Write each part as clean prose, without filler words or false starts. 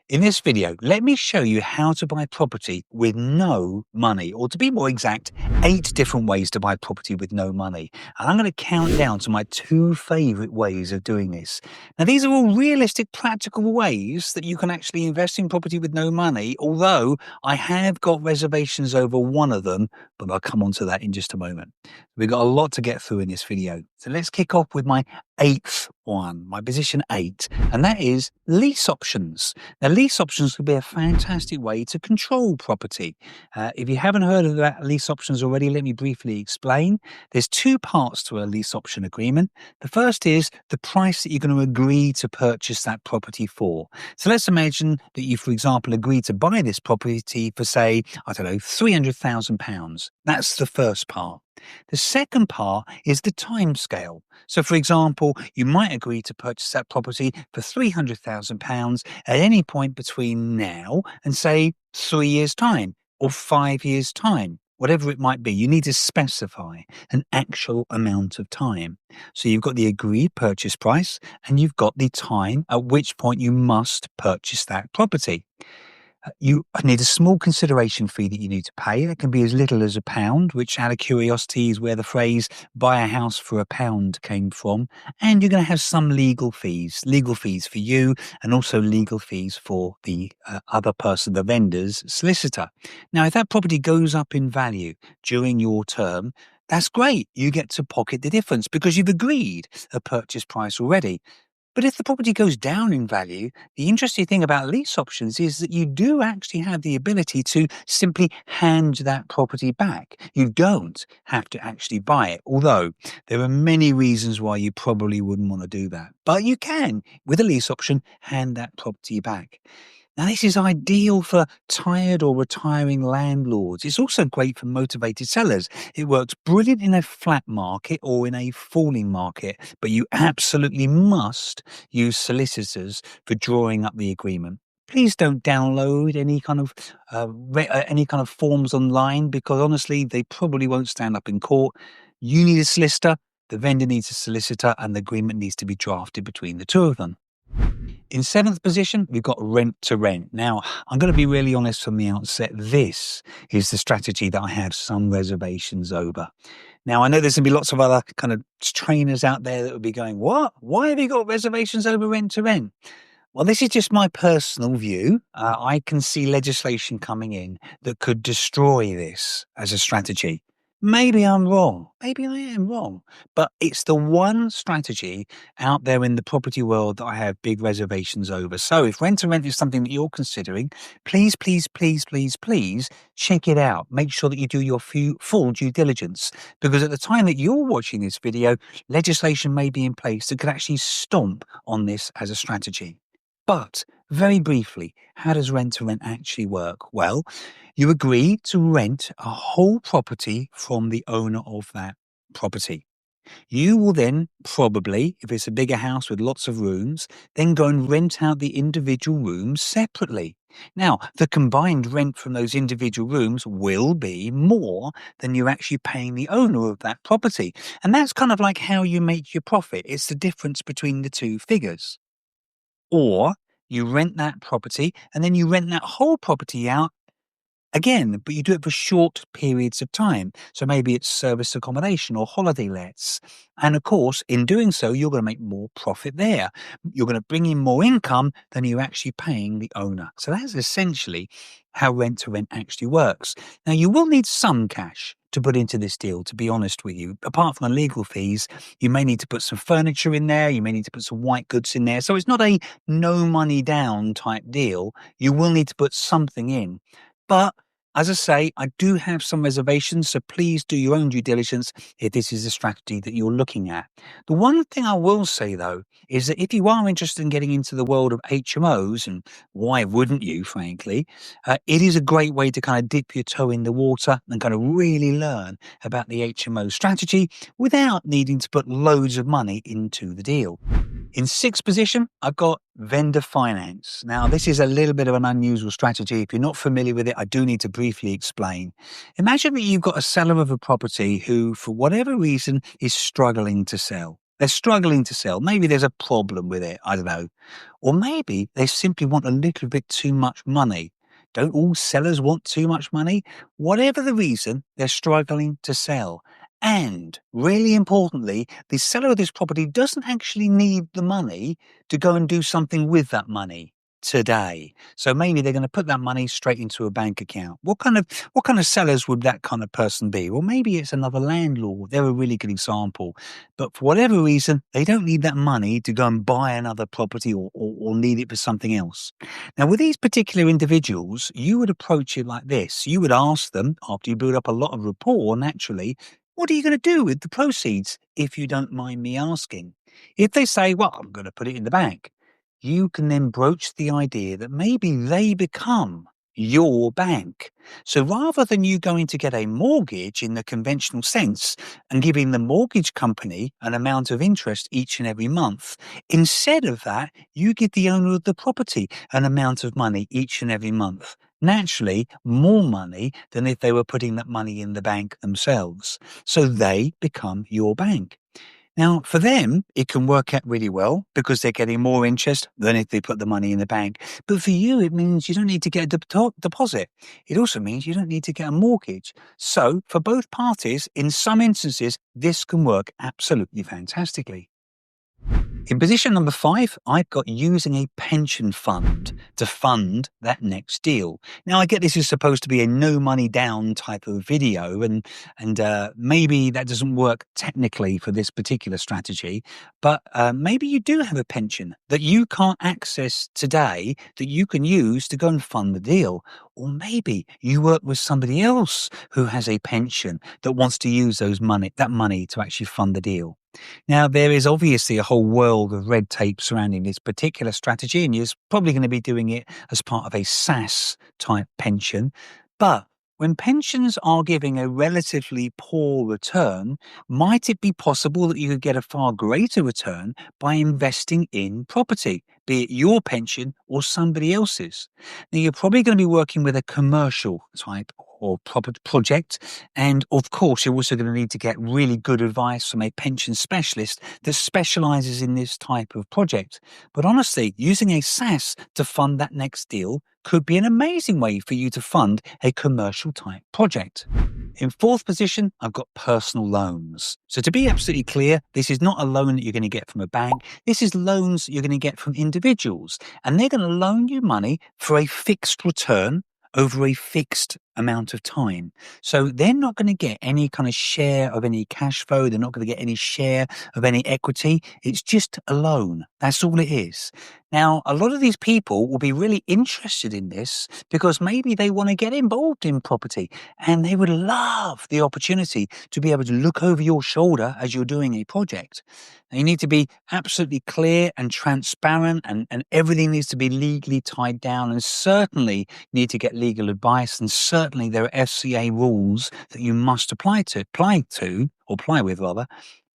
In this video, let me show you how to buy property with no money, or to be more exact, 8 different ways to buy property with no money. And I'm going to count down to my 2 favorite ways of doing this. Now, these are all realistic, practical ways that you can actually invest in property with no money, although I have got reservations over one of them, but I'll come on to that in just a moment. We've got a lot to get through in this video. So let's kick off with my 8th one, my position 8, and that is lease options. Now, lease options could be a fantastic way to control property. If you haven't heard of that lease options already, let me briefly explain. There's 2 parts to a lease option agreement. The first is the price that you're going to agree to purchase that property for. So let's imagine that you, for example, agree to buy this property for, say, I don't know, £300,000. That's the first part. The second part is the timescale. So, for example, you might agree to purchase that property for £300,000 at any point between now and, say, 3 years' time or 5 years' time. Whatever it might be, you need to specify an actual amount of time. So you've got the agreed purchase price and you've got the time at which point you must purchase that property. You need a small consideration fee that you need to pay. It can be as little as £1, which out of curiosity is where the phrase buy a house for £1 came from. And you're going to have some legal fees for you and also legal fees for the other person, the vendor's solicitor. Now, if that property goes up in value during your term, that's great. You get to pocket the difference because you've agreed a purchase price already. But if the property goes down in value, the interesting thing about lease options is that you do actually have the ability to simply hand that property back. You don't have to actually buy it, although there are many reasons why you probably wouldn't want to do that. But you can, with a lease option, hand that property back. Now, this is ideal for tired or retiring landlords. It's also great for motivated sellers. It works brilliant in a flat market or in a falling market, but you absolutely must use solicitors for drawing up the agreement. Please don't download any kind of forms online because honestly, they probably won't stand up in court. You need a solicitor, the vendor needs a solicitor, and the agreement needs to be drafted between the two of them. In 7th position, we've got rent to rent. Now, I'm going to be really honest from the outset. This is the strategy that I have some reservations over. Now, I know there's going to be lots of other kind of trainers out there that will be going, what? Why have you got reservations over rent to rent? Well, this is just my personal view. I can see legislation coming in that could destroy this as a strategy. Maybe I'm wrong. Maybe I am wrong. But it's the one strategy out there in the property world that I have big reservations over. So if rent to rent is something that you're considering, please, please, please, please, please check it out. Make sure that you do your full due diligence. Because at the time that you're watching this video, legislation may be in place that could actually stomp on this as a strategy. But very briefly, how does rent to rent actually work? Well, you agree to rent a whole property from the owner of that property. You will then probably, if it's a bigger house with lots of rooms, then go and rent out the individual rooms separately. Now, the combined rent from those individual rooms will be more than you're actually paying the owner of that property. And that's kind of like how you make your profit. It's the difference between the two figures. Or you rent that property and then you rent that whole property out again, but you do it for short periods of time. So maybe it's service accommodation or holiday lets. And of course, in doing so, you're going to make more profit there. You're going to bring in more income than you're actually paying the owner. So that's essentially how rent to rent actually works. Now, you will need some cash to put into this deal, to be honest with you. Apart from the legal fees, you may need to put some furniture in there. You may need to put some white goods in there. So it's not a no money down type deal. You will need to put something in. But as I say, I do have some reservations, so please do your own due diligence if this is a strategy that you're looking at. The one thing I will say, though, is that if you are interested in getting into the world of HMOs, and why wouldn't you, frankly, it is a great way to kind of dip your toe in the water and kind of really learn about the HMO strategy without needing to put loads of money into the deal. In 6th position, I've got vendor finance. Now, this is a little bit of an unusual strategy. If you're not familiar with it, I do need to briefly explain. Imagine that you've got a seller of a property who, for whatever reason, is struggling to sell. They're struggling to sell. Maybe there's a problem with it. I don't know. Or maybe they simply want a little bit too much money. Don't all sellers want too much money? Whatever the reason, they're struggling to sell. And really importantly, the seller of this property doesn't actually need the money to go and do something with that money today. So maybe they're going to put that money straight into a bank account. What kind of sellers would that kind of person be? Well, maybe it's another landlord. They're a really good example. But for whatever reason, they don't need that money to go and buy another property or need it for something else. Now, with these particular individuals, you would approach it like this. You would ask them, after you build up a lot of rapport, naturally, what are you going to do with the proceeds, if you don't mind me asking? If they say, well, I'm going to put it in the bank, you can then broach the idea that maybe they become your bank. So rather than you going to get a mortgage in the conventional sense and giving the mortgage company an amount of interest each and every month, instead of that, you give the owner of the property an amount of money each and every month. Naturally, more money than if they were putting that money in the bank themselves. So they become your bank. Now, for them, it can work out really well because they're getting more interest than if they put the money in the bank. But for you, it means you don't need to get a deposit. It also means you don't need to get a mortgage. So, for both parties, in some instances, this can work absolutely fantastically. In position number 5, I've got using a pension fund to fund that next deal. Now, I get this is supposed to be a no money down type of video, and maybe that doesn't work technically for this particular strategy, but maybe you do have a pension that you can't access today that you can use to go and fund the deal. Or maybe you work with somebody else who has a pension that wants to use that money to actually fund the deal. Now, there is obviously a whole world of red tape surrounding this particular strategy, and you're probably going to be doing it as part of a SAS type pension. But when pensions are giving a relatively poor return, might it be possible that you could get a far greater return by investing in property, be it your pension or somebody else's? Now, you're probably going to be working with a commercial type or project. And of course, you're also going to need to get really good advice from a pension specialist that specializes in this type of project. But honestly, using a SAS to fund that next deal could be an amazing way for you to fund a commercial type project. In 4th position, I've got personal loans. So to be absolutely clear, this is not a loan that you're going to get from a bank. This is loans that you're going to get from individuals, and they're going to loan you money for a fixed return over a fixed amount of time. So they're not going to get any kind of share of any cash flow. They're not going to get any share of any equity. It's just a loan. That's all it is. Now, a lot of these people will be really interested in this because maybe they want to get involved in property and they would love the opportunity to be able to look over your shoulder as you're doing a project. Now, you need to be absolutely clear and transparent, and everything needs to be legally tied down, and certainly need to get legal advice, and certainly there are FCA rules that you must apply with rather.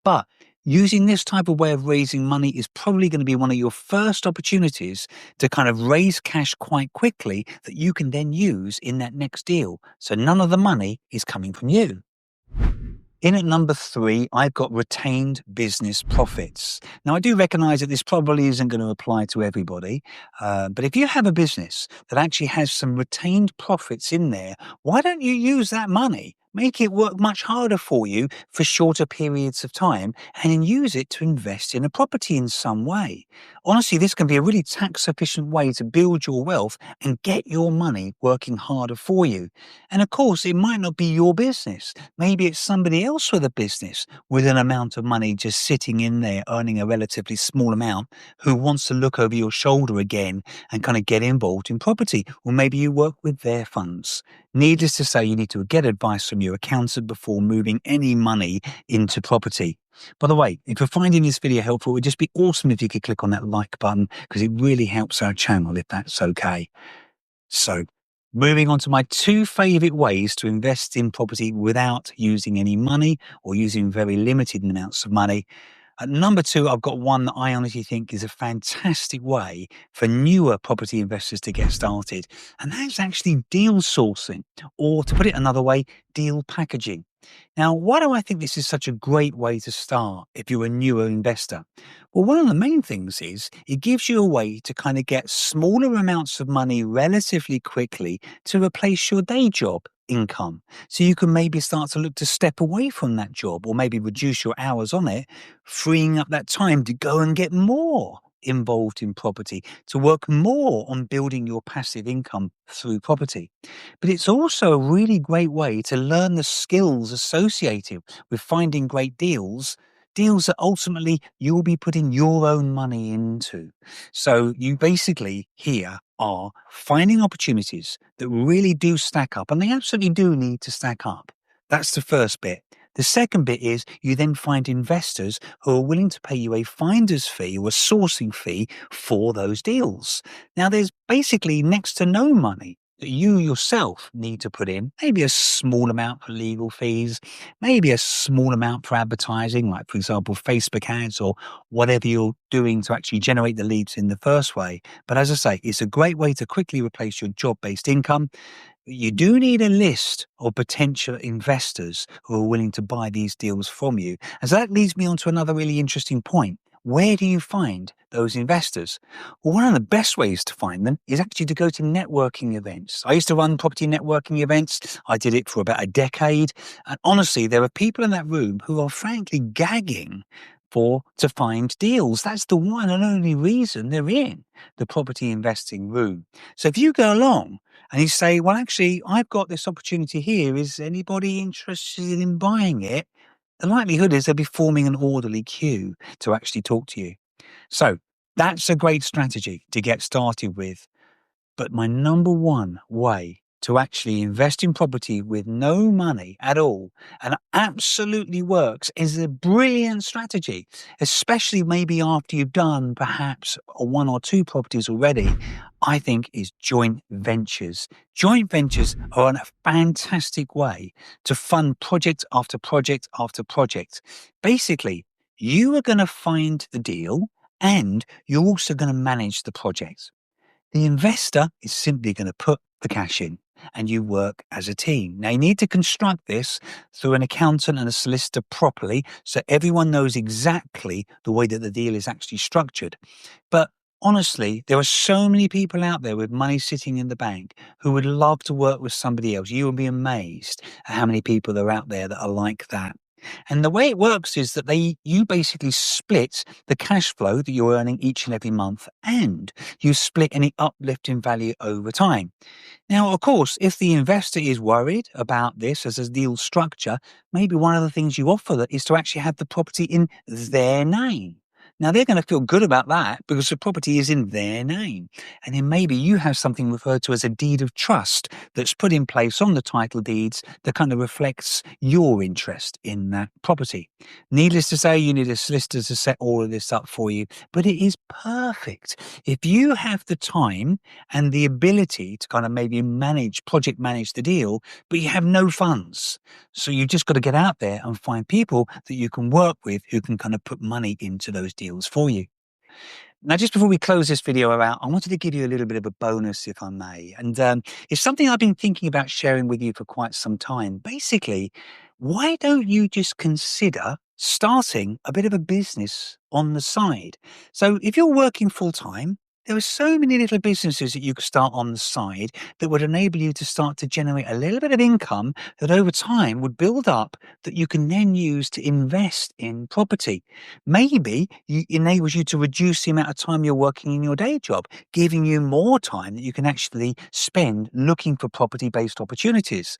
But using this type of way of raising money is probably going to be one of your first opportunities to kind of raise cash quite quickly that you can then use in that next deal. So none of the money is coming from you. In at number 3, I've got retained business profits. Now, I do recognize that this probably isn't going to apply to everybody, but if you have a business that actually has some retained profits in there, why don't you use that money? Make it work much harder for you for shorter periods of time and then use it to invest in a property in some way. Honestly, this can be a really tax efficient way to build your wealth and get your money working harder for you. And of course, it might not be your business. Maybe it's somebody else with a business with an amount of money just sitting in there earning a relatively small amount who wants to look over your shoulder again and kind of get involved in property. Or maybe you work with their funds. Needless to say, you need to get advice from your accountant before moving any money into property. By the way, if you're finding this video helpful, it would just be awesome if you could click on that like button because it really helps our channel if that's okay. So, moving on to my 2 favorite ways to invest in property without using any money or using very limited amounts of money. At number two, I've got one that I honestly think is a fantastic way for newer property investors to get started, and that's actually deal sourcing, or to put it another way, deal packaging. Now, why do I think this is such a great way to start if you're a newer investor? Well, one of the main things is it gives you a way to kind of get smaller amounts of money relatively quickly to replace your day job income. So you can maybe start to look to step away from that job or maybe reduce your hours on it, freeing up that time to go and get more involved in property, to work more on building your passive income through property. But it's also a really great way to learn the skills associated with finding great deals, deals that ultimately you'll be putting your own money into. So you basically here are finding opportunities that really do stack up, and they absolutely do need to stack up. That's the first bit. The second bit is you then find investors who are willing to pay you a finder's fee or a sourcing fee for those deals. Now, there's basically next to no money that you yourself need to put in, maybe a small amount for legal fees, maybe a small amount for advertising, like, for example, Facebook ads or whatever you're doing to actually generate the leads in the first way. But as I say, it's a great way to quickly replace your job-based income. You do need a list of potential investors who are willing to buy these deals from you. And so that leads me on to another really interesting point. Where do you find those investors? Well, one of the best ways to find them is actually to go to networking events. I used to run property networking events. I did it for about a decade. And honestly, there are people in that room who are frankly gagging to find deals. That's the one and only reason they're in the property investing room. So if you go along and you say, well, actually, I've got this opportunity here. Is anybody interested in buying it? The likelihood is they'll be forming an orderly queue to actually talk to you. So that's a great strategy to get started with. But my number one way to actually invest in property with no money at all and absolutely works is a brilliant strategy, especially maybe after you've done perhaps one or two properties already, I think is joint ventures. Joint ventures are a fantastic way to fund project after project after project. Basically, you are going to find the deal and you're also going to manage the project. The investor is simply going to put the cash in and you work as a team. Now, you need to construct this through an accountant and a solicitor properly so everyone knows exactly the way that the deal is actually structured. But honestly, there are so many people out there with money sitting in the bank who would love to work with somebody else. You will be amazed at how many people are out there that are like that. And the way it works is that you basically split the cash flow that you're earning each and every month, and you split any uplift in value over time. Now, of course, if the investor is worried about this as a deal structure, maybe one of the things you offer that is to actually have the property in their name. Now, they're going to feel good about that because the property is in their name. And then maybe you have something referred to as a deed of trust that's put in place on the title deeds that kind of reflects your interest in that property. Needless to say, you need a solicitor to set all of this up for you, but it is perfect. If you have the time and the ability to kind of maybe project manage the deal, but you have no funds. So you've just got to get out there and find people that you can work with who can kind of put money into those deals for you. Now, just before we close this video out, I wanted to give you a little bit of a bonus, if I may. And it's something I've been thinking about sharing with you for quite some time. Basically, why don't you just consider starting a bit of a business on the side? So if you're working full time, there are so many little businesses that you could start on the side that would enable you to start to generate a little bit of income that over time would build up that you can then use to invest in property. Maybe it enables you to reduce the amount of time you're working in your day job, giving you more time that you can actually spend looking for property-based opportunities.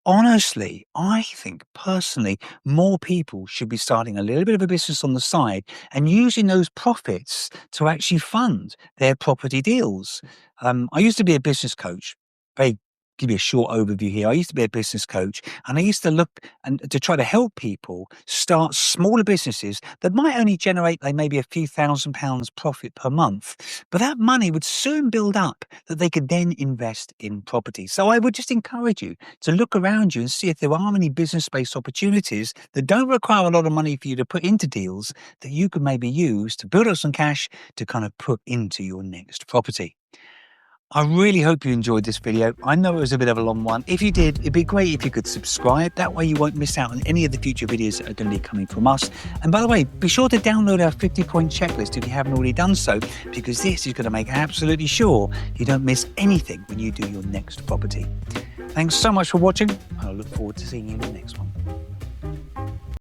Honestly, I think personally, more people should be starting a little bit of a business on the side and using those profits to actually fund their property deals. I used to be a business coach, very give you a short overview here. I used to be a business coach, and I used to look and to try to help people start smaller businesses that might only generate like maybe a few £1,000s profit per month, but that money would soon build up that they could then invest in property. So I would just encourage you to look around you and see if there are any business-based opportunities that don't require a lot of money for you to put into deals that you could maybe use to build up some cash to kind of put into your next property. I really hope you enjoyed this video. I know it was a bit of a long one. If you did, it'd be great if you could subscribe. That way you won't miss out on any of the future videos that are going to be coming from us. And by the way, be sure to download our 50-point checklist if you haven't already done so, because this is going to make absolutely sure you don't miss anything when you do your next property. Thanks so much for watching, and I look forward to seeing you in the next one.